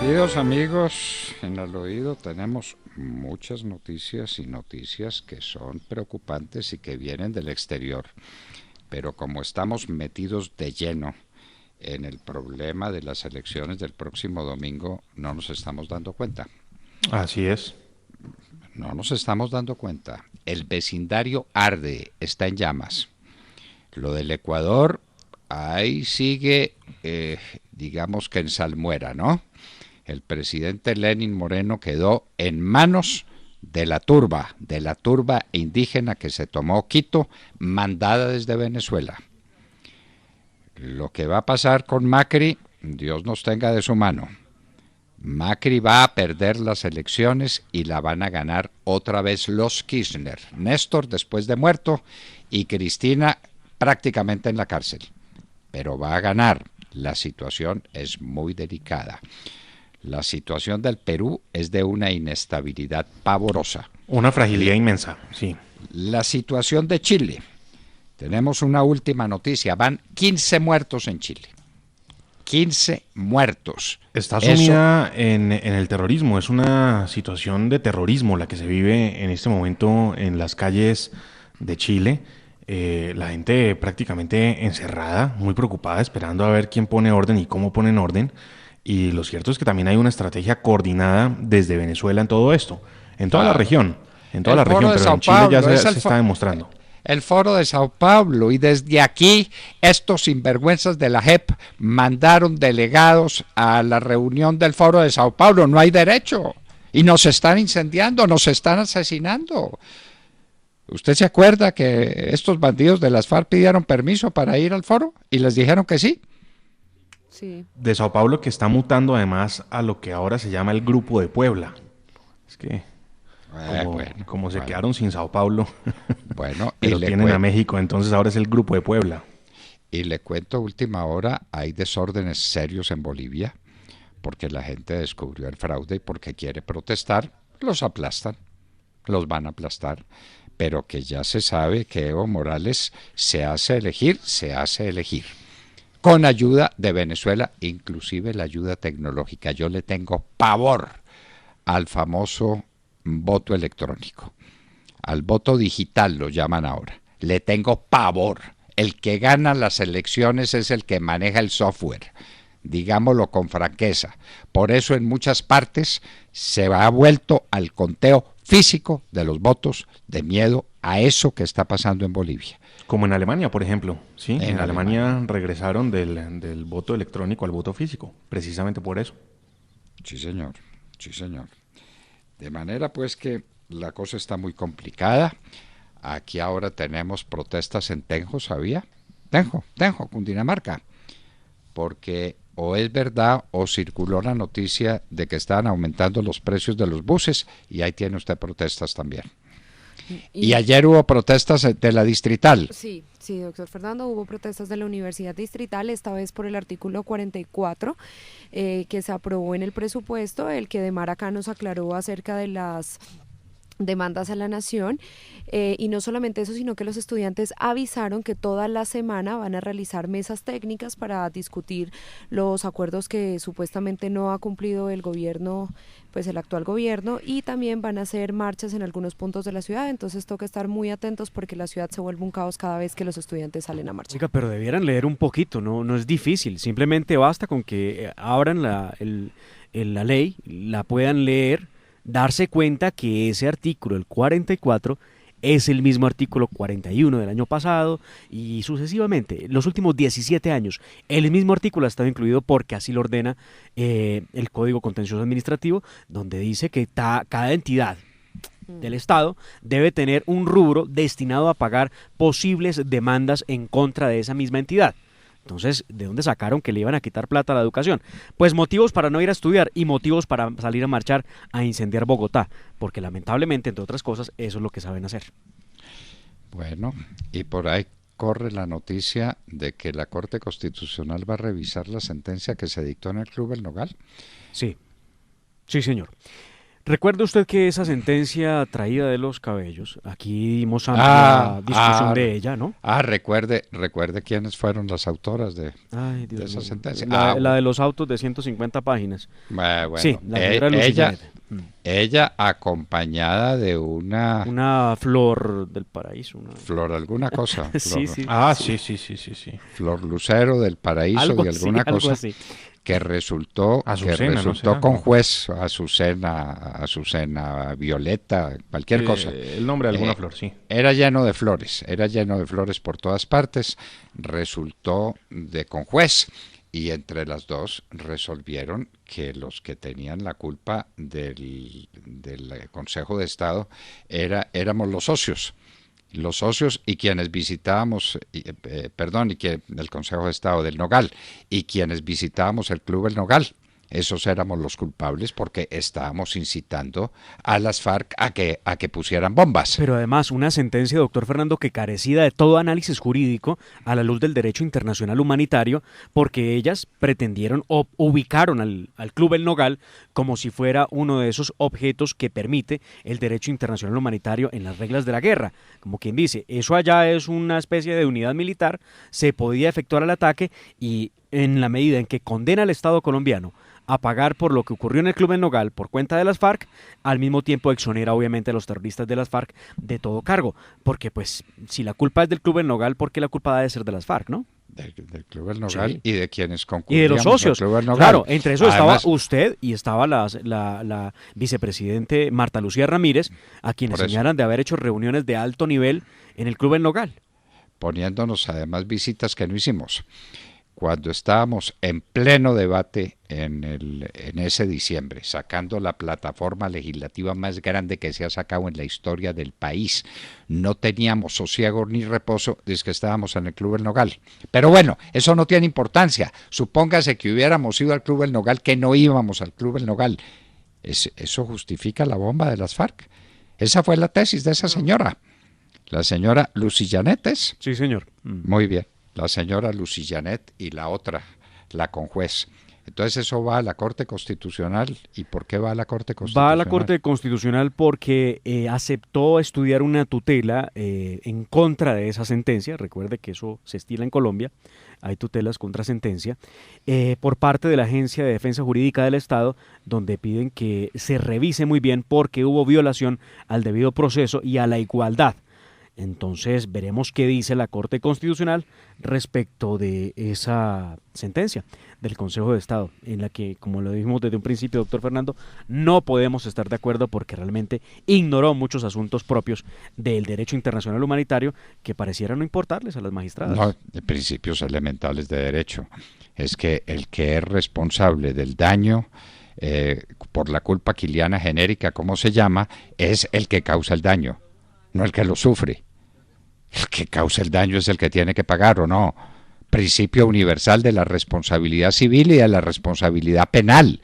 Queridos amigos, en Al Oído tenemos muchas noticias y noticias que son preocupantes y que vienen del exterior. Pero como estamos metidos de lleno en el problema de las elecciones del próximo domingo, no nos estamos dando cuenta. Así es. No nos estamos dando cuenta. El vecindario arde, está en llamas. Lo del Ecuador, ahí sigue, digamos que en salmuera, ¿no? El presidente Lenin Moreno quedó en manos de la turba indígena que se tomó Quito, mandada desde Venezuela. Lo que va a pasar con Macri, Dios nos tenga de su mano. Macri va a perder las elecciones y la van a ganar otra vez los Kirchner. Néstor después de muerto y Cristina prácticamente en la cárcel. Pero va a ganar. La situación es muy delicada. La situación del Perú es de una inestabilidad pavorosa. Una fragilidad inmensa, sí. La situación de Chile. Tenemos una última noticia. Van 15 muertos en Chile. 15 muertos. Está Eso, sumida en el terrorismo. Es una situación de terrorismo la que se vive en este momento en las calles de Chile. La gente prácticamente encerrada, muy preocupada, esperando a ver quién pone orden y cómo ponen orden. Y lo cierto es que también hay una estrategia coordinada desde Venezuela en todo esto, en toda la claro. región, en toda El la foro región, de pero Sao en Chile ya Paulo es se está demostrando. el foro de Sao Paulo y desde aquí estos sinvergüenzas de la JEP mandaron delegados a la reunión del foro de Sao Paulo. No hay derecho. Y nos están incendiando, nos están asesinando. ¿Usted se acuerda que estos bandidos de las FARC pidieron permiso para ir al foro y les dijeron que sí? Sí. De Sao Paulo, que está mutando además a lo que ahora se llama el Grupo de Puebla. Es que Bueno, como se bueno, quedaron sin Sao Paulo, bueno, pero tienen a México, entonces ahora es el Grupo de Puebla. y le cuento última hora, hay desórdenes serios en Bolivia porque la gente descubrió el fraude y porque quiere protestar, los aplastan, los van a aplastar, pero que ya se sabe que Evo Morales se hace elegir, con ayuda de Venezuela, inclusive la ayuda tecnológica. Yo le tengo pavor al famoso voto electrónico, al voto digital lo llaman ahora. Le tengo pavor. El que gana las elecciones es el que maneja el software, digámoslo con franqueza. Por eso en muchas partes se ha vuelto al conteo físico de los votos de miedo a eso que está pasando en Bolivia. Como en Alemania, por ejemplo. Sí, En en Alemania. Alemania regresaron del voto electrónico al voto físico, precisamente por eso. Sí, señor. Sí, señor. De manera pues que la cosa está muy complicada. Aquí ahora tenemos protestas en Tenjo, ¿sabía? Tenjo, Cundinamarca. Porque o es verdad o circuló la noticia de que están aumentando los precios de los buses y ahí tiene usted protestas también. Y Y ayer hubo protestas de la distrital. sí, sí, doctor Fernando, hubo protestas de la Universidad Distrital, esta vez por el artículo 44 que se aprobó en el presupuesto, el que Demar acá nos aclaró acerca de las demandas a la nación, y no solamente eso, sino que los estudiantes avisaron que toda la semana van a realizar mesas técnicas para discutir los acuerdos que supuestamente no ha cumplido el gobierno, pues el actual gobierno, y también van a hacer marchas en algunos puntos de la ciudad. Entonces toca estar muy atentos porque la ciudad se vuelve un caos cada vez que los estudiantes salen a marchar. Oiga, pero debieran leer un poquito, no es difícil, simplemente basta con que abran la ley, la puedan leer, darse cuenta que ese artículo, el 44, es el mismo artículo 41 del año pasado y sucesivamente, los últimos 17 años, el mismo artículo ha estado incluido porque así lo ordena el Código Contencioso Administrativo, donde dice que cada entidad del Estado debe tener un rubro destinado a pagar posibles demandas en contra de esa misma entidad. Entonces, ¿de dónde sacaron que le iban a quitar plata a la educación? Pues motivos para no ir a estudiar y motivos para salir a marchar a incendiar Bogotá, porque lamentablemente, entre otras cosas, eso es lo que saben hacer. Bueno, y por ahí corre la noticia de que la Corte Constitucional va a revisar la sentencia que se dictó en el Club El Nogal. Sí, sí, señor. Recuerde usted que esa sentencia traída de los cabellos, aquí dimos amplia discusión de ella, ¿no? Recuerde quiénes fueron las autoras de esa sentencia. La de los autos de 150 páginas. Bueno, sí, la señora Lucy Janet. Ella acompañada de una flor del paraíso. Flor alguna cosa. Flor, sí. Flor lucero del paraíso algo de alguna así, cosa. Así. Que resultó con juez, Azucena Violeta, cualquier cosa. El nombre de alguna flor, sí. Era lleno de flores por todas partes, resultó con juez, y entre las dos resolvieron que los que tenían la culpa del Consejo de Estado éramos los socios y quienes visitábamos, del Consejo de Estado del Nogal, y quienes visitábamos el Club El Nogal. Esos éramos los culpables porque estábamos incitando a las FARC a que pusieran bombas. Pero además una sentencia, doctor Fernando, que carecida de todo análisis jurídico a la luz del derecho internacional humanitario, porque ellas pretendieron o ubicaron al Club El Nogal como si fuera uno de esos objetos que permite el derecho internacional humanitario en las reglas de la guerra. Como quien dice, eso allá es una especie de unidad militar, se podía efectuar el ataque y en la medida en que condena al Estado colombiano a pagar por lo que ocurrió en el Club El Nogal por cuenta de las FARC, al mismo tiempo exonera obviamente a los terroristas de las FARC de todo cargo, porque pues si la culpa es del Club El Nogal, ¿por qué la culpa debe ser de las FARC, no? Del Club El Nogal, sí. Y de quienes y concurríamos de los socios, al Club El Nogal. Claro, entre eso Además, estaba usted y estaba la vicepresidente Marta Lucía Ramírez, a quienes señalan de haber hecho reuniones de alto nivel en el Club El Nogal. Poniéndonos además visitas que no hicimos. Cuando estábamos en pleno debate en ese diciembre, sacando la plataforma legislativa más grande que se ha sacado en la historia del país, no teníamos sosiego ni reposo desde que estábamos en el Club El Nogal. Pero bueno, eso no tiene importancia. Supóngase que hubiéramos ido al Club El Nogal, que no íbamos al Club El Nogal. Eso justifica la bomba de las FARC. Esa fue la tesis de esa señora. La señora Lucy Janet. Sí, señor. Muy bien. La señora Lucy Janet y la otra, la conjuez. Entonces eso va a la Corte Constitucional. ¿Y por qué va a la Corte Constitucional? Va a la Corte Constitucional porque aceptó estudiar una tutela en contra de esa sentencia. Recuerde que eso se estila en Colombia, hay tutelas contra sentencia, por parte de la Agencia de Defensa Jurídica del Estado, donde piden que se revise muy bien porque hubo violación al debido proceso y a la igualdad. Entonces veremos qué dice la Corte Constitucional respecto de esa sentencia del Consejo de Estado, en la que, como lo dijimos desde un principio, doctor Fernando, no podemos estar de acuerdo porque realmente ignoró muchos asuntos propios del derecho internacional humanitario que pareciera no importarles a las magistradas. No, de principios elementales de derecho. Es que el que es responsable del daño por la culpa quiliana genérica, como se llama, es el que causa el daño, no el que lo sufre. El que causa el daño es el que tiene que pagar, ¿o no? Principio universal de la responsabilidad civil y de la responsabilidad penal.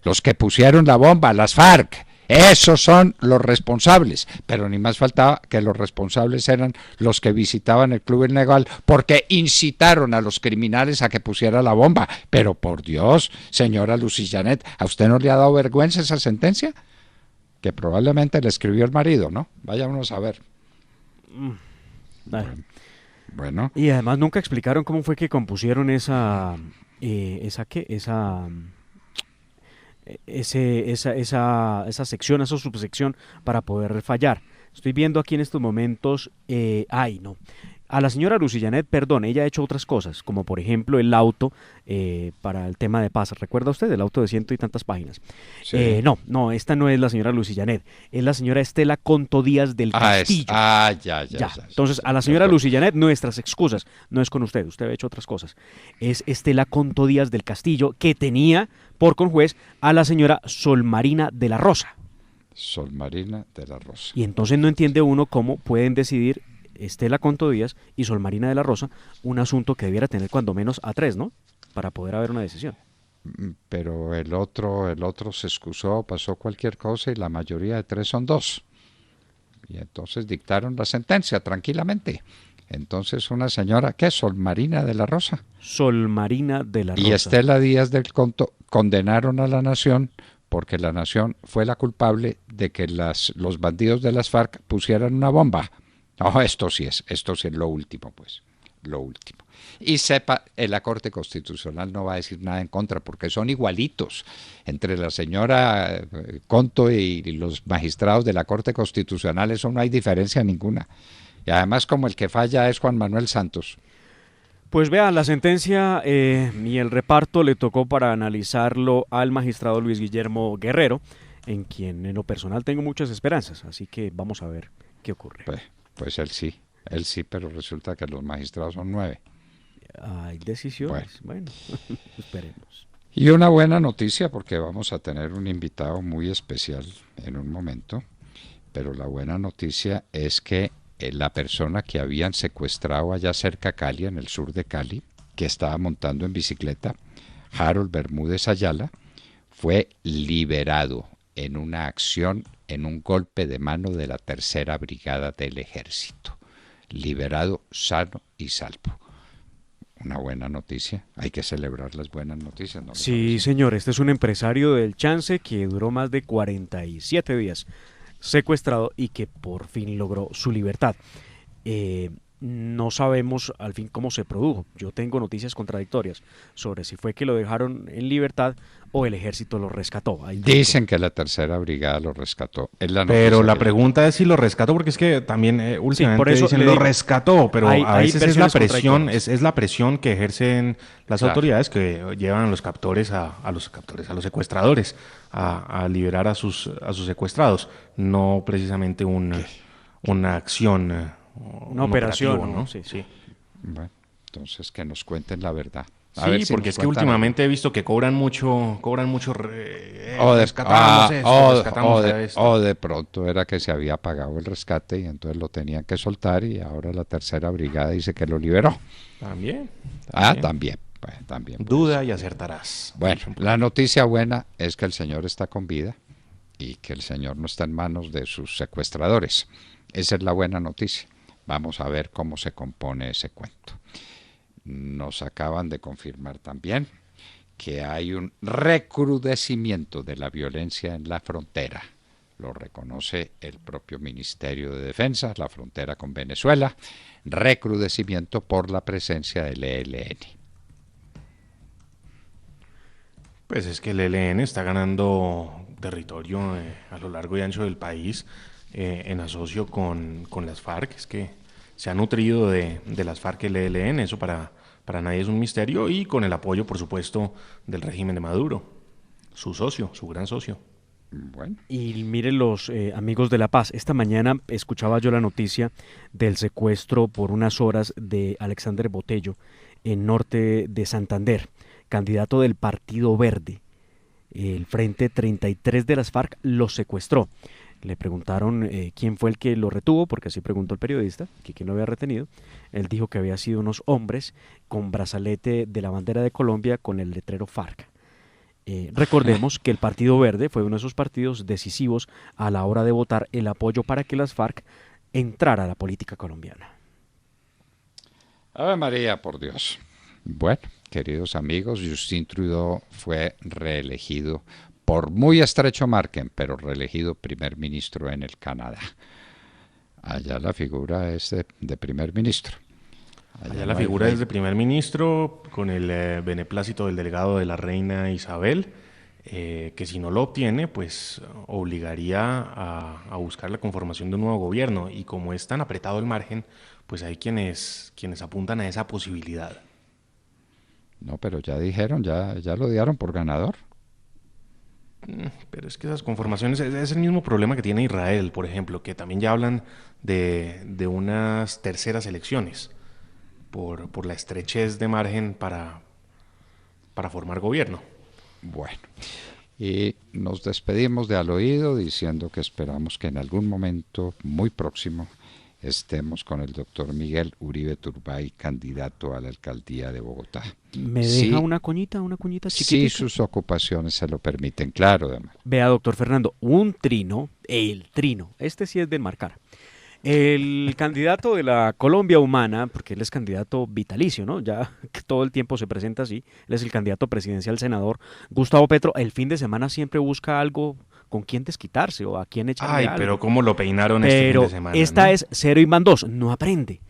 Los que pusieron la bomba, las FARC, esos son los responsables. Pero ni más faltaba que los responsables eran los que visitaban el Club El Nogal porque incitaron a los criminales a que pusiera la bomba. Pero por Dios, señora Lucy Janet, ¿a usted no le ha dado vergüenza esa sentencia? Que probablemente le escribió el marido, ¿no? Vámonos a ver. Bueno. Y además nunca explicaron cómo fue que compusieron esa sección, esa subsección para poder fallar. Estoy viendo aquí en estos momentos, a la señora Lucy Janet, perdón, ella ha hecho otras cosas, como por ejemplo el auto para el tema de paz. ¿Recuerda usted el auto de 100 y tantas páginas? Sí. No, esta no es la señora Lucy Janet, es la señora Estela Conto Díaz del Castillo. Ya. Entonces, a la señora Lucy Janet, nuestras excusas, no es con usted ha hecho otras cosas. Es Estela Conto Díaz del Castillo, que tenía por conjuez a la señora Sol Marina de la Rosa. Sol Marina de la Rosa. Y entonces no entiende uno cómo pueden decidir Estela Conto Díaz y Sol Marina de la Rosa un asunto que debiera tener cuando menos a 3, ¿no? Para poder haber una decisión. Pero el otro se excusó, pasó cualquier cosa y la mayoría de 3 son 2. Y entonces dictaron la sentencia tranquilamente. Entonces una señora, ¿qué? Sol Marina de la Rosa. Sol Marina de la Rosa. Y Estela Díaz del Conto condenaron a la nación porque la nación fue la culpable de que los bandidos de las FARC pusieran una bomba. No, esto sí es lo último, pues, lo último. Y sepa, la Corte Constitucional no va a decir nada en contra, porque son igualitos entre la señora Conto y los magistrados de la Corte Constitucional, eso no hay diferencia ninguna. Y además, como el que falla es Juan Manuel Santos. Pues vean, la sentencia y el reparto le tocó para analizarlo al magistrado Luis Guillermo Guerrero, en quien en lo personal tengo muchas esperanzas, así que vamos a ver qué ocurre. Pues él sí, pero resulta que los magistrados son 9. Hay decisiones, bueno esperemos. Y una buena noticia, porque vamos a tener un invitado muy especial en un momento, pero la buena noticia es que la persona que habían secuestrado allá cerca de Cali, en el sur de Cali, que estaba montando en bicicleta, Harold Bermúdez Ayala, fue liberado en una acción, en un golpe de mano de la Tercera Brigada del Ejército. Liberado sano y salvo. Una buena noticia, hay que celebrar las buenas noticias, ¿no? Sí, señor, este es un empresario del Chance que duró más de 47 días secuestrado y que por fin logró su libertad. No sabemos al fin cómo se produjo. Yo tengo noticias contradictorias sobre si fue que lo dejaron en libertad o el ejército lo rescató. Dicen que la Tercera Brigada lo rescató. Pero la pregunta es si lo rescató, porque es que también últimamente por eso dicen lo rescató, pero a veces es la presión, es la presión que ejercen las autoridades que llevan a los captores, a los secuestradores, a liberar a sus secuestrados, no precisamente una acción. Una operación, ¿no? Sí. Bueno, entonces que nos cuenten la verdad. Sí, porque es que últimamente he visto que cobran mucho. O de pronto era que se había pagado el rescate y entonces lo tenían que soltar y ahora la Tercera Brigada dice que lo liberó. También. También. Bueno, también. Duda y acertarás. Bueno, la noticia buena es que el señor está con vida y que el señor no está en manos de sus secuestradores. Esa es la buena noticia. Vamos a ver cómo se compone ese cuento. Nos acaban de confirmar también que hay un recrudecimiento de la violencia en la frontera. Lo reconoce el propio Ministerio de Defensa, la frontera con Venezuela, recrudecimiento por la presencia del ELN. Pues es que el ELN está ganando territorio a lo largo y ancho del país, en asocio con las FARC. Es que se ha nutrido de las FARC el ELN, eso para nadie es un misterio, y con el apoyo, por supuesto, del régimen de Maduro, su socio, su gran socio. Bueno. Y miren los amigos de La Paz, esta mañana escuchaba yo la noticia del secuestro por unas horas de Alexander Botello en norte de Santander, candidato del Partido Verde. El Frente 33 de las FARC lo secuestró. Le preguntaron quién fue el que lo retuvo, porque así preguntó el periodista, que quién lo había retenido. Él dijo que había sido unos hombres con brazalete de la bandera de Colombia con el letrero FARC. Recordemos que el Partido Verde fue uno de esos partidos decisivos a la hora de votar el apoyo para que las FARC entrara a la política colombiana. Ave María, por Dios. Bueno, queridos amigos, Justin Trudeau fue reelegido por muy estrecho margen, pero reelegido primer ministro en el Canadá. Allá la figura es de primer ministro. Allá la figura es de primer ministro, con el beneplácito del delegado de la reina Isabel, que si no lo obtiene, pues obligaría a buscar la conformación de un nuevo gobierno. Y como es tan apretado el margen, pues hay quienes apuntan a esa posibilidad. No, pero ya dijeron, ya lo dieron por ganador. Pero es que esas conformaciones es el mismo problema que tiene Israel, por ejemplo, que también ya hablan de unas terceras elecciones por la estrechez de margen para formar gobierno. Bueno, y nos despedimos de Al Oído diciendo que esperamos que en algún momento muy próximo estemos con el doctor Miguel Uribe Turbay, candidato a la alcaldía de Bogotá. ¿Me deja una cuñita chiquitita? Sí, sus ocupaciones se lo permiten, claro. Vea, doctor Fernando, el trino, este sí es de marcar. El candidato de la Colombia Humana, porque él es candidato vitalicio, ¿no? Ya que todo el tiempo se presenta así, él es el candidato presidencial senador, Gustavo Petro, el fin de semana siempre busca algo con quien desquitarse o a quien echarle Ay, algo. pero cómo lo peinaron este fin Pero de semana, esta ¿no? es 0 y van 2, no aprende.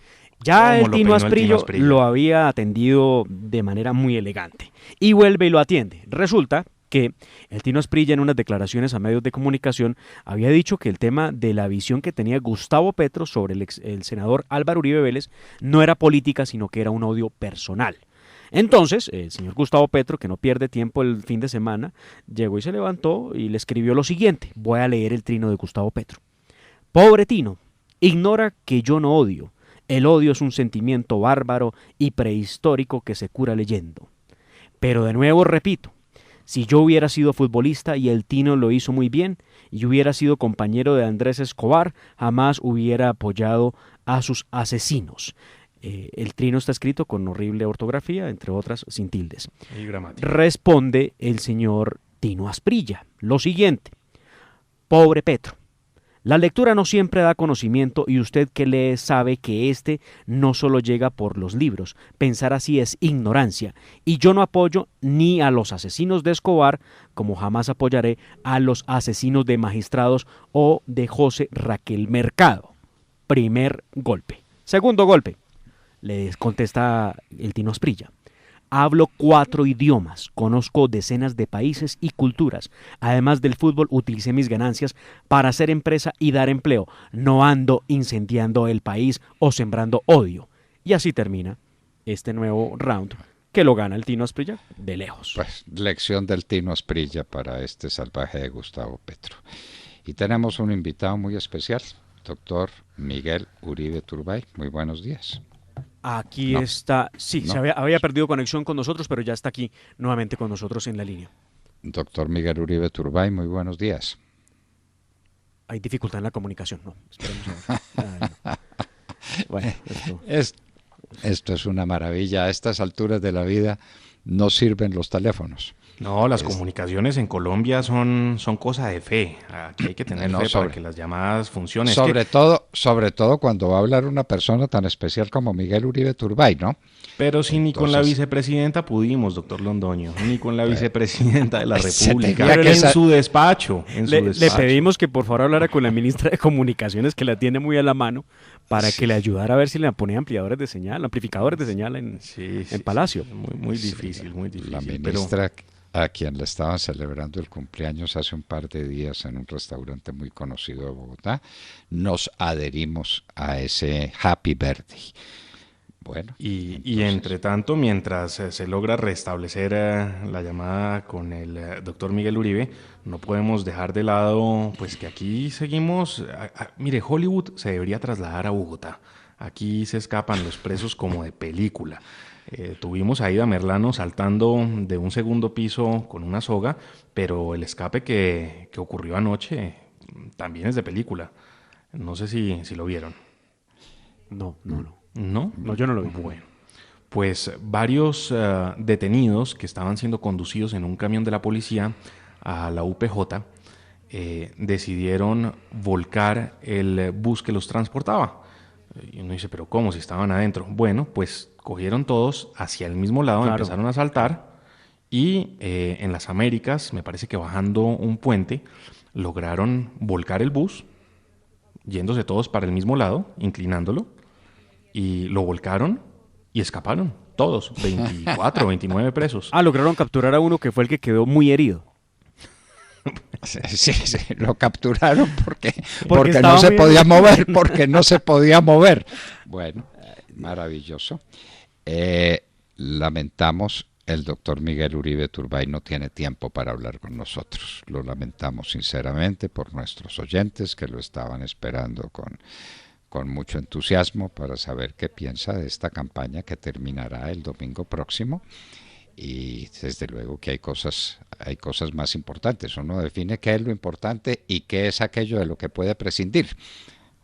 Ya ¿Cómo el lo Tino peinó el Tino Asprilla Asprilla? lo había atendido de manera muy elegante. Y vuelve y lo atiende. Resulta que el Tino Asprilla en unas declaraciones a medios de comunicación había dicho que el tema de la visión que tenía Gustavo Petro sobre el senador Álvaro Uribe Vélez no era política, sino que era un odio personal. Entonces, el señor Gustavo Petro, que no pierde tiempo el fin de semana, llegó y se levantó y le escribió lo siguiente. Voy a leer el trino de Gustavo Petro. Pobre Tino, ignora que yo no odio. El odio es un sentimiento bárbaro y prehistórico que se cura leyendo. Pero de nuevo repito, si yo hubiera sido futbolista y el Tino lo hizo muy bien, y hubiera sido compañero de Andrés Escobar, jamás hubiera apoyado a sus asesinos. El trino está escrito con horrible ortografía, entre otras sin tildes. Y gramática. Responde el señor Tino Asprilla lo siguiente. Pobre Petro, la lectura no siempre da conocimiento y usted que lee sabe que este no solo llega por los libros. Pensar así es ignorancia. Y yo no apoyo ni a los asesinos de Escobar, como jamás apoyaré a los asesinos de Magistrados o de José Raquel Mercado. Primer golpe. Segundo golpe. Le contesta el Tino Asprilla. Hablo 4 idiomas, conozco decenas de países y culturas. Además del fútbol, utilicé mis ganancias para hacer empresa y dar empleo. No ando incendiando el país o sembrando odio. Y así termina este nuevo round que lo gana el Tino Asprilla de lejos. Pues lección del Tino Asprilla para este salvaje de Gustavo Petro. Y tenemos un invitado muy especial, doctor Miguel Uribe Turbay. Muy buenos días. Aquí No. está, sí, No. se había perdido conexión con nosotros, pero ya está aquí nuevamente con nosotros en la línea. Doctor Miguel Uribe Turbay, muy buenos días. Hay dificultad en la comunicación, no, esperemos a ver. Ay, no. Bueno, Esto es una maravilla. A estas alturas de la vida no sirven los teléfonos. No, las comunicaciones en Colombia son cosa de fe. Aquí hay que tener fe para que las llamadas funcionen. Sobre todo cuando va a hablar una persona tan especial como Miguel Uribe Turbay, ¿no? Pero si ni con la Entonces- vicepresidenta pudimos, doctor Londoño, ni con la vicepresidenta de la Se República, tenía que en sa- su despacho, Le pedimos que por favor hablara con la ministra de Comunicaciones, que la tiene muy a la mano, para que le ayudara a ver si le ponía amplificadores de señal en Palacio. Muy difícil, muy difícil. La pero ministra a quien le estaban celebrando el cumpleaños hace un par de días en un restaurante muy conocido de Bogotá, nos adherimos a ese happy birthday. Bueno, Y entonces- entre tanto, mientras se logra restablecer la llamada con el doctor Miguel Uribe, no podemos dejar de lado, pues que aquí seguimos. Mire, Hollywood se debería trasladar a Bogotá. Aquí se escapan los presos como de película. Tuvimos a Ida Merlano saltando de un segundo piso con una soga, pero el escape que ocurrió anoche también es de película. No sé si lo vieron. No. ¿No? No, yo no lo vi. Bueno, pues varios detenidos que estaban siendo conducidos en un camión de la policía a la UPJ decidieron volcar el bus que los transportaba. Y uno dice, pero ¿cómo? Si estaban adentro. Bueno, pues cogieron todos hacia el mismo lado, Claro. empezaron a saltar y en las Américas, me parece que bajando un puente, lograron volcar el bus, yéndose todos para el mismo lado, inclinándolo, y lo volcaron y escaparon. Todos, 24, 29 presos. Ah, lograron capturar a uno que fue el que quedó muy herido. Sí, lo capturaron porque estaba no se muy podía enojado. mover, porque no se podía mover. Bueno, maravilloso. Lamentamos, el doctor Miguel Uribe Turbay no tiene tiempo para hablar con nosotros. Lo lamentamos sinceramente por nuestros oyentes que lo estaban esperando con mucho entusiasmo para saber qué piensa de esta campaña que terminará el domingo próximo. Y desde luego que hay cosas más importantes. Uno define qué es lo importante y qué es aquello de lo que puede prescindir.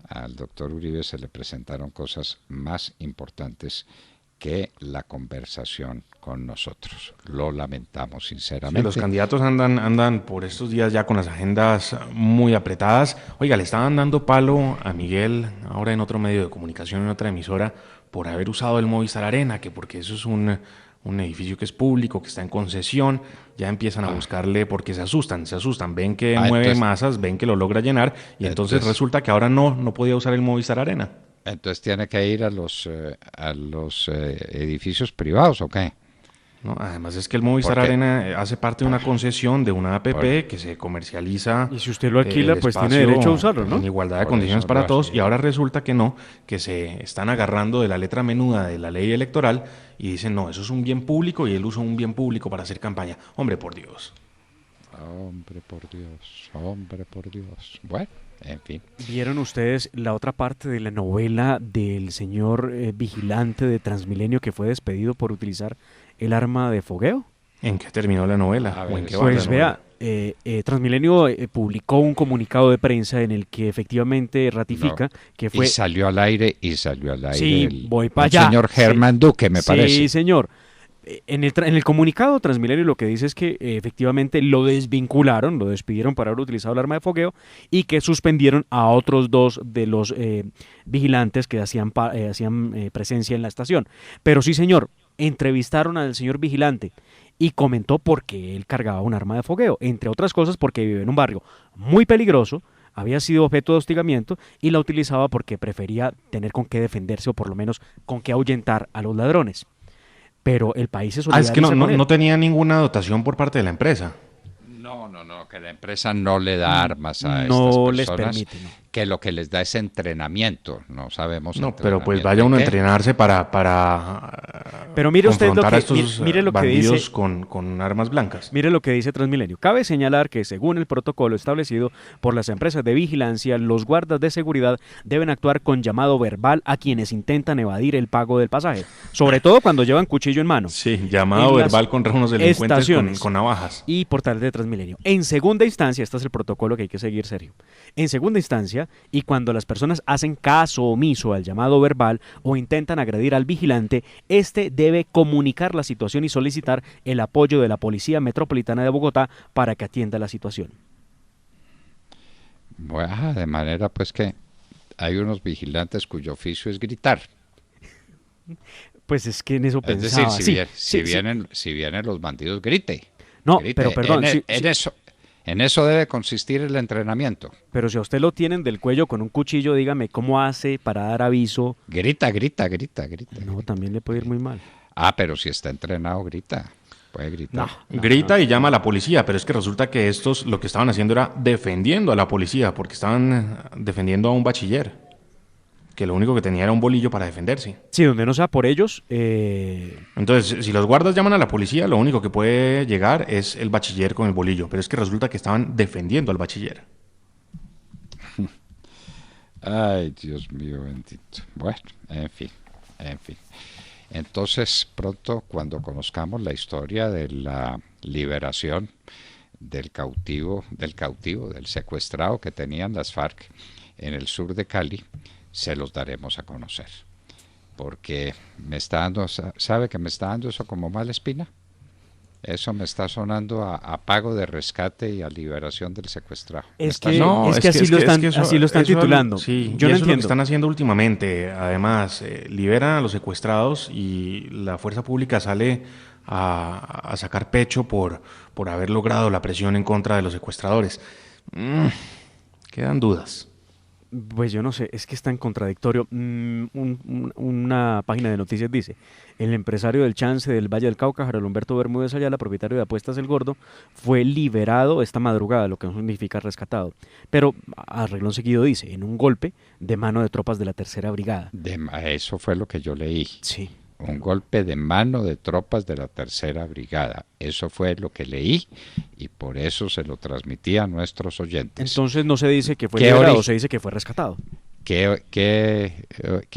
Al doctor Uribe se le presentaron cosas más importantes que la conversación con nosotros. Lo lamentamos Sí, sinceramente. los candidatos andan por estos días ya con las agendas muy apretadas. Oiga, le estaban dando palo a Miguel ahora en otro medio de comunicación, en otra emisora, por haber usado el Movistar Arena, que porque eso es un edificio que es público, que está en concesión, ya empiezan a buscarle porque se asustan, ven que mueve entonces, masas, ven que lo logra llenar, y entonces resulta que ahora no podía usar el Movistar Arena. entonces tiene que ir a los edificios privados, ¿o qué? ¿No? Además es que el Movistar Porque Arena hace parte de una concesión de una APP por, que se comercializa Y si usted lo alquila, el pues tiene espacio derecho a usarlo, ¿no? en igualdad de por condiciones eso para lo todos, hace. y ahora resulta que no, que se están agarrando de la letra menuda de la ley electoral y dicen, no, eso es un bien público y él usa un bien público para hacer campaña. Hombre, por Dios. Hombre, por Dios, hombre, por Dios. Bueno, en fin. ¿Vieron ustedes la otra parte de la novela del señor vigilante de Transmilenio que fue despedido por utilizar el arma de fogueo? ¿En qué terminó la novela? A ¿O ver, en qué va la Pues novela? vea, Transmilenio publicó un comunicado de prensa en el que efectivamente ratifica que fue... Y salió al aire Sí, el voy para allá. señor Germán Duque, me parece. Sí, señor. En el comunicado Transmilenio lo que dice es que efectivamente lo desvincularon, lo despidieron por haber utilizado el arma de fogueo y que suspendieron a otros dos de los vigilantes que hacían presencia en la estación. Pero sí, señor, entrevistaron al señor vigilante y comentó por qué él cargaba un arma de fogueo, entre otras cosas porque vive en un barrio muy peligroso, había sido objeto de hostigamiento y la utilizaba porque prefería tener con qué defenderse o por lo menos con qué ahuyentar a los ladrones. Pero el país es Es que solidario con él. no tenía ninguna dotación por parte de la empresa. No, que la empresa no le da armas a No estas les personas, permite, no. que lo que les da es entrenamiento. No sabemos No, pero pues entrenamiento vaya uno a en qué. entrenarse para Pero mire usted lo confrontar que, a estos mire lo que bandidos dice, con armas blancas. mire lo que dice Transmilenio. Cabe señalar que según el protocolo establecido por las empresas de vigilancia, los guardas de seguridad deben actuar con llamado verbal a quienes intentan evadir el pago del pasaje, sobre todo cuando llevan cuchillo en mano. Sí, llamado En las verbal contra unos delincuentes estaciones con navajas. y portales de Transmilenio. En segunda instancia, este es el protocolo que hay que seguir serio. En segunda instancia, y cuando las personas hacen caso omiso al llamado verbal o intentan agredir al vigilante, este debe comunicar la situación y solicitar el apoyo de la Policía Metropolitana de Bogotá para que atienda la situación. Bueno, de manera pues que hay unos vigilantes cuyo oficio es gritar. Pues es que en eso Es pensaba. decir, Sí, si sí, sí. vienen los bandidos, grite. No, Grite. pero perdón, sí, sí. En eso debe consistir el entrenamiento. Pero si a usted lo tienen del cuello con un cuchillo, dígame, ¿cómo hace para dar aviso? Grita. No, también le puede ir muy mal. Ah, pero si está entrenado, grita. Puede gritar. Grita y llama a la policía, pero es que resulta que estos lo que estaban haciendo era defendiendo a la policía, porque estaban defendiendo a un bachiller, que lo único que tenía era un bolillo para defenderse. Sí, donde no sea por ellos, Entonces, si los guardas llaman a la policía, lo único que puede llegar es el bachiller con el bolillo, pero es que resulta que estaban defendiendo al bachiller. Ay, Dios mío bendito. Bueno, en fin. Entonces, pronto, cuando conozcamos la historia de la liberación del del secuestrado que tenían las FARC en el sur de Cali, se los daremos a conocer. Porque me está dando, ¿sabe que me está dando eso como mala espina? Eso me está sonando a pago de rescate y a liberación del secuestrado. Es Me que, está No, es que así lo están titulando. Sí, Yo y no eso es lo que entiendo. están haciendo últimamente. Además, liberan a los secuestrados y la fuerza pública sale a sacar pecho por haber logrado la presión en contra de los secuestradores. Quedan dudas. Pues yo no sé, es que está en contradictorio. Una página de noticias dice, el empresario del Chance del Valle del Cauca, Harold Humberto Bermúdez Ayala, propietario de Apuestas El Gordo, fue liberado esta madrugada, lo que no significa rescatado. Pero a renglón seguido dice, en un golpe de mano de tropas de la Tercera Brigada. Eso fue lo que yo leí. Sí. Un golpe de mano de tropas de la Tercera Brigada. Eso fue lo que leí y por eso se lo transmití a nuestros oyentes. Entonces no se dice que fue ¿Qué liberado, origen? se dice que fue rescatado. ¿Qué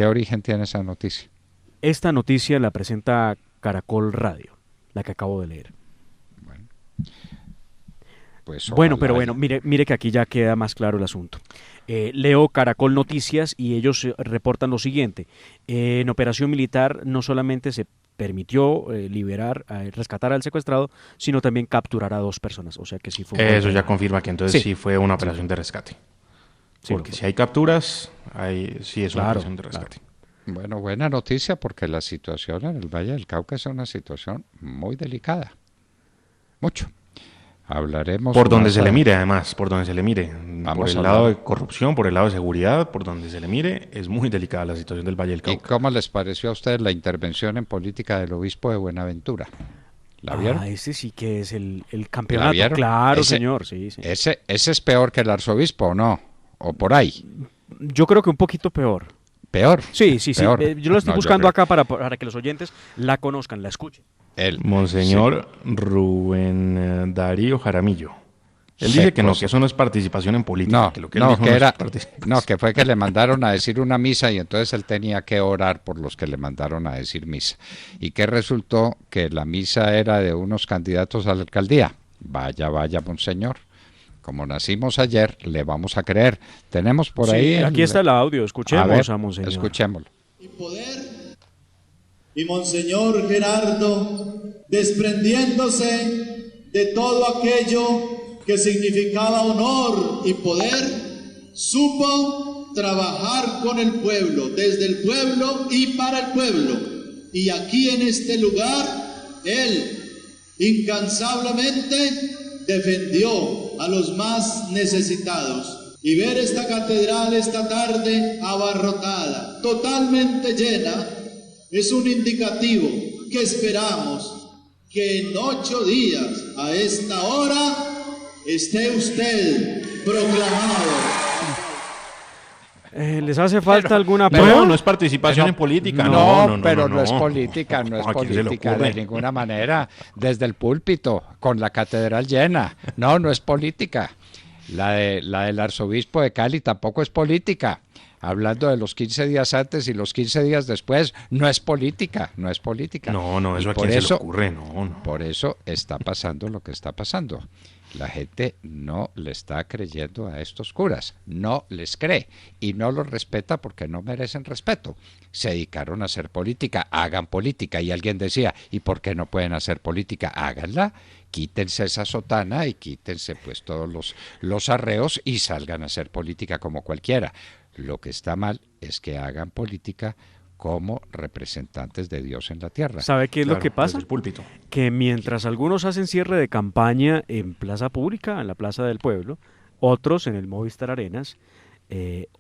origen tiene esa noticia? Esta noticia la presenta Caracol Radio, la que acabo de leer. Bueno. pues Bueno, pero ojalá. bueno, mire que aquí ya queda más claro el asunto. Leo Caracol Noticias y ellos reportan lo siguiente. En operación militar no solamente se permitió rescatar al secuestrado, sino también capturar a 2 personas. O sea que sí fue un golpe Eso ya bajo. confirma que entonces Sí, sí fue una sí, operación de rescate. sí lo Porque fue. si hay capturas, sí es una Claro, operación de claro. rescate. Bueno, buena noticia porque la situación en el Valle del Cauca es una situación muy delicada. Mucho. Hablaremos Por donde más se le a... mire, además, por donde se le mire. Por Vamos a el lado hablar. de corrupción, por el lado de seguridad, por donde se le mire, es muy delicada la situación del Valle del ¿Y Cauca. cómo les pareció a ustedes la intervención en política del obispo de Buenaventura? ¿La vieron? Ese sí que es el ¿La campeonato. vieron? Claro, Ese, señor, sí, sí. ese es peor que el arzobispo, ¿o no? ¿O por ahí? Yo creo que un poquito peor. Peor. Sí, sí, sí. Peor. Yo lo estoy No, yo buscando creo. acá para que los oyentes la conozcan, la escuchen. Él. Sí. Monseñor Rubén Darío Jaramillo. Él dice Qué que no, cosa. que eso no es participación en política, No, que lo que él no, dijo que no era, es participación. no, que fue que le mandaron a decir una misa y entonces él tenía que orar por los que le mandaron a decir misa. Y que resultó que la misa era de unos candidatos a la alcaldía. Vaya, vaya, monseñor. Como nacimos ayer, le vamos a creer. Tenemos por ahí. Sí, aquí está el audio. A Escuchemos ver, a Monseñor. escuchémoslo. Y poder. Y Monseñor Gerardo, desprendiéndose de todo aquello que significaba honor y poder, supo trabajar con el pueblo, desde el pueblo y para el pueblo. Y aquí en este lugar, él incansablemente defendió a los más necesitados. Y ver esta catedral esta tarde abarrotada, totalmente llena, es un indicativo que esperamos que en 8 días a esta hora esté usted proclamado. ¿Les hace falta alguna No, prueba? no es participación No, en política. No, pero no es política, no es ¿A quién se le política ocurre? de ninguna manera. Desde el púlpito, con la catedral llena. No, no es política. La del arzobispo de Cali tampoco es política. Hablando de los 15 días antes y los 15 días después, no es política, no es política. No, Y eso a por quién se le eso, ocurre, no. por eso está pasando lo que está pasando. La gente no le está creyendo a estos curas, no les cree y no los respeta porque no merecen respeto. Se dedicaron a hacer política, hagan política. Y alguien decía, ¿y por qué no pueden hacer política? Háganla, quítense esa sotana y quítense pues todos los arreos y salgan a hacer política como cualquiera. Lo que está mal es que hagan política como representantes de Dios en la tierra. ¿Sabe qué es lo que pasa? Desde el púlpito. Que mientras algunos hacen cierre de campaña en plaza pública, en la plaza del pueblo, otros en el Movistar Arenas,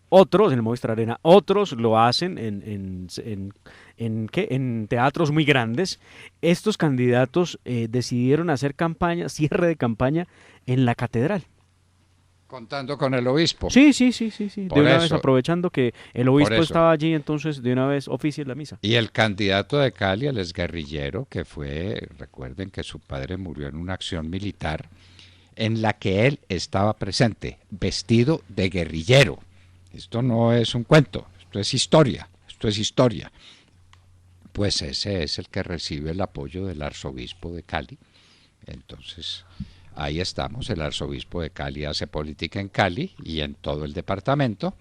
otros en el Movistar Arena, otros lo hacen en teatros muy grandes. Estos candidatos decidieron hacer campaña, cierre de campaña en la catedral. Contando con el obispo. Sí. De Por una vez, eso. aprovechando que el obispo eso. estaba allí, entonces de una vez oficie la misa. Y el candidato de Cali, el exguerrillero, que fue, recuerden que su padre murió en una acción militar en la que él estaba presente, vestido de guerrillero. Esto no es un cuento, esto es historia, Pues ese es el que recibe el apoyo del arzobispo de Cali. Entonces, ahí estamos, el arzobispo de Cali hace política en Cali y en todo el departamento.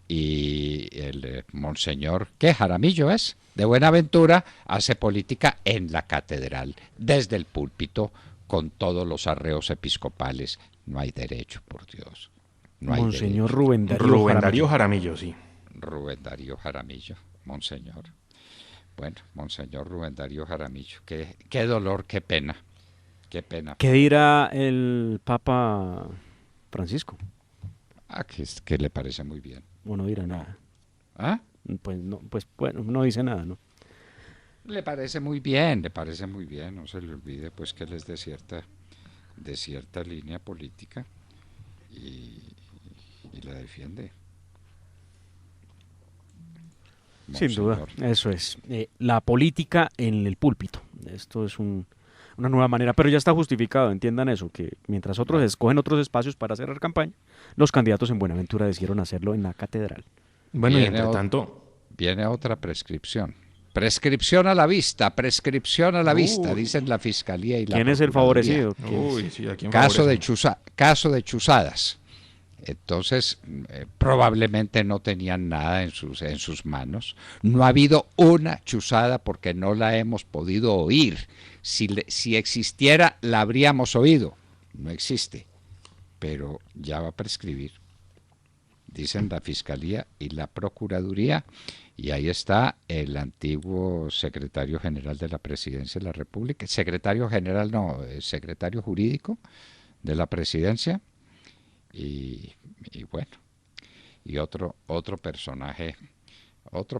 Y el monseñor, ¿qué? Jaramillo es, de Buenaventura, hace política en la catedral, desde el púlpito, con todos los arreos episcopales. No hay derecho, por Dios. No hay Monseñor derecho. Rubén Darío Rubén Jaramillo. Darío Jaramillo, sí. Rubén Darío Jaramillo, monseñor. Bueno, monseñor Rubén Darío Jaramillo, qué dolor, qué pena. Qué pena. ¿Qué dirá el Papa Francisco? Que le parece muy bien. O no dirá nada. ¿Ah? Pues no, pues bueno, no dice nada, ¿no? Le parece muy bien, no se le olvide pues que él es de cierta línea política y la defiende. Sin duda, Monseñor. eso es. La política en el púlpito. Esto es una nueva manera, pero ya está justificado, entiendan eso, que mientras otros escogen otros espacios para cerrar campaña, los candidatos en Buenaventura decidieron hacerlo en la catedral. Bueno, y Viene entre o- tanto, Viene otra prescripción. prescripción a la vista, dicen la Fiscalía y la ¿Quién es el Procuraduría. favorecido? Uy, sí, ¿a quién Caso favorece? caso de chuzadas. Entonces, probablemente no tenían nada en sus manos. No ha habido una chuzada porque no la hemos podido oír. Si existiera, la habríamos oído. No existe, pero ya va a prescribir, dicen la Fiscalía y la Procuraduría, y ahí está el antiguo secretario general de la Presidencia de la República, secretario general no, secretario jurídico de la Presidencia, y bueno, y otro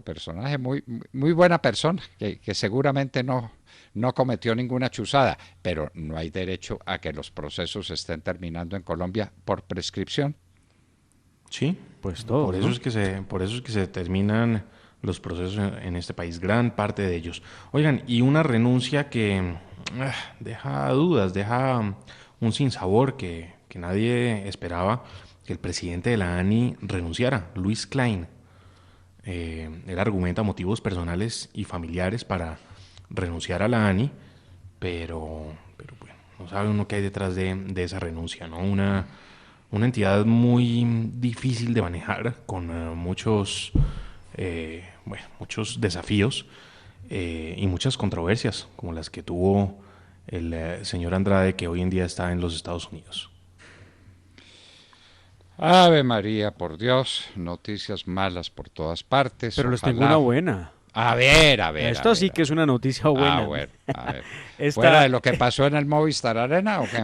personaje muy, muy buena persona, que seguramente no cometió ninguna chuzada, pero no hay derecho a que los procesos estén terminando en Colombia por prescripción. Sí, Pues todo, por eso ¿no? por eso es que se terminan los procesos en este país, gran parte de ellos. Oigan, y una renuncia que deja dudas, deja un sinsabor que nadie esperaba que el presidente de la ANI renunciara, Luis Klein. Él argumenta motivos personales y familiares para renunciar a la ANI, pero bueno, no sabe uno qué hay detrás de esa renuncia, ¿no? Una entidad muy difícil de manejar, con muchos desafíos y muchas controversias, como las que tuvo el señor Andrade, que hoy en día está en los Estados Unidos. Ave María, por Dios, noticias malas por todas partes. Pero les tengo ojalá. una buena. A ver. Esto sí que es una noticia buena. Bueno, a ver. Esta- ¿Fuera de lo que pasó en el Movistar Arena o qué?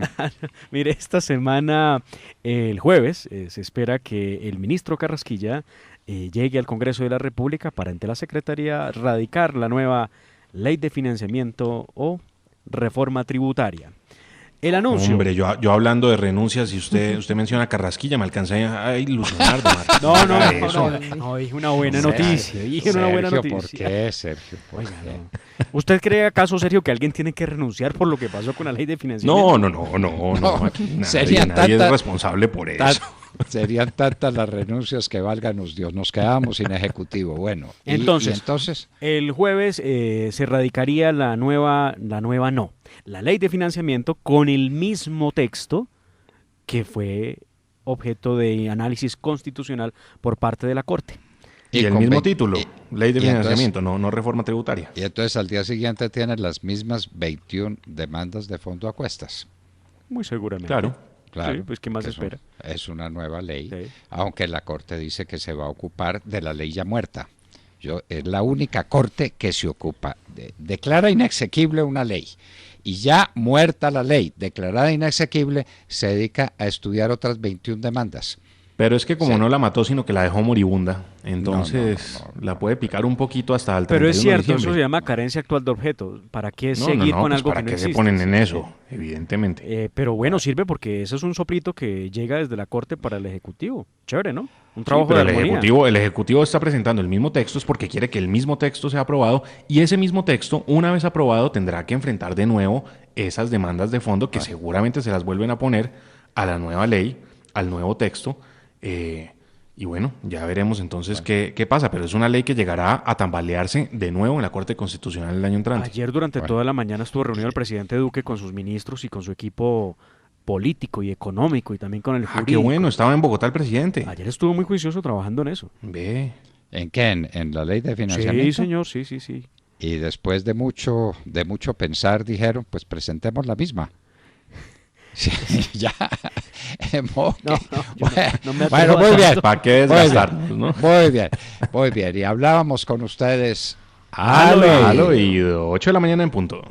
Mire, esta semana, el jueves, se espera que el ministro Carrasquilla llegue al Congreso de la República para, ante la Secretaría, radicar la nueva ley de financiamiento o reforma tributaria. El anuncio. Hombre, yo hablando de renuncias, y usted menciona Carrasquilla, me alcancé a ilusionar. No, dije una buena noticia. Dije una buena Sergio, noticia. ¿por qué, Sergio? ¿Por Oiga, qué? no. ¿Usted cree acaso, Sergio, que alguien tiene que renunciar por lo que pasó con la ley de financiamiento? No. Aquí Serían nadie es tantas- responsable por eso. Serían tantas las renuncias que válganos Dios, nos quedamos sin ejecutivo. Bueno, Entonces, el jueves se radicaría la ley de financiamiento con el mismo texto que fue objeto de análisis constitucional por parte de la Corte. Y el con mismo 20 título, ley de y entonces- financiamiento, no reforma tributaria. Y entonces al día siguiente tienen las mismas 21 demandas de fondo a cuestas. Muy seguramente. Claro. Claro, Sí, pues ¿qué más que espera? Es una nueva ley, Sí. aunque la Corte dice que se va a ocupar de la ley ya muerta. Es la única Corte que se ocupa. Declara inexequible una ley y ya muerta la ley, declarada inexequible, se dedica a estudiar otras 21 demandas. Pero es que como Sí. no la mató, sino que la dejó moribunda, entonces No. la puede picar un poquito hasta el 31 Pero es de cierto, eso diciembre. se llama carencia actual de objeto. ¿Para qué No, seguir con pues algo ¿para que no qué existe? se ponen en Sí, eso? Evidentemente. Pero bueno, sirve porque eso es un soplito que llega desde la Corte para el Ejecutivo. Chévere, ¿no? Un Sí, trabajo pero de armonía. el ejecutivo está presentando el mismo texto es porque quiere que el mismo texto sea aprobado, y ese mismo texto, una vez aprobado, tendrá que enfrentar de nuevo esas demandas de fondo que seguramente se las vuelven a poner a la nueva ley, al nuevo texto. Y bueno, ya veremos entonces qué pasa, pero es una ley que llegará a tambalearse de nuevo en la Corte Constitucional el año entrante. Ayer durante Bueno. toda la mañana estuvo reunido el presidente Duque con sus ministros y con su equipo político y económico y también con el jurídico. Qué bueno, estaba en Bogotá el presidente. Ayer estuvo muy juicioso trabajando en eso. Ve. ¿En qué? ¿En la ley de financiamiento? Sí, señor, sí. Y después de mucho pensar dijeron, pues presentemos la misma. Sí, ya. Moque. no me atrevo Bueno, a muy tanto. bien. ¿Para qué desgastarnos, no? Muy bien. Y hablábamos con ustedes Halo y 8 de la mañana en punto.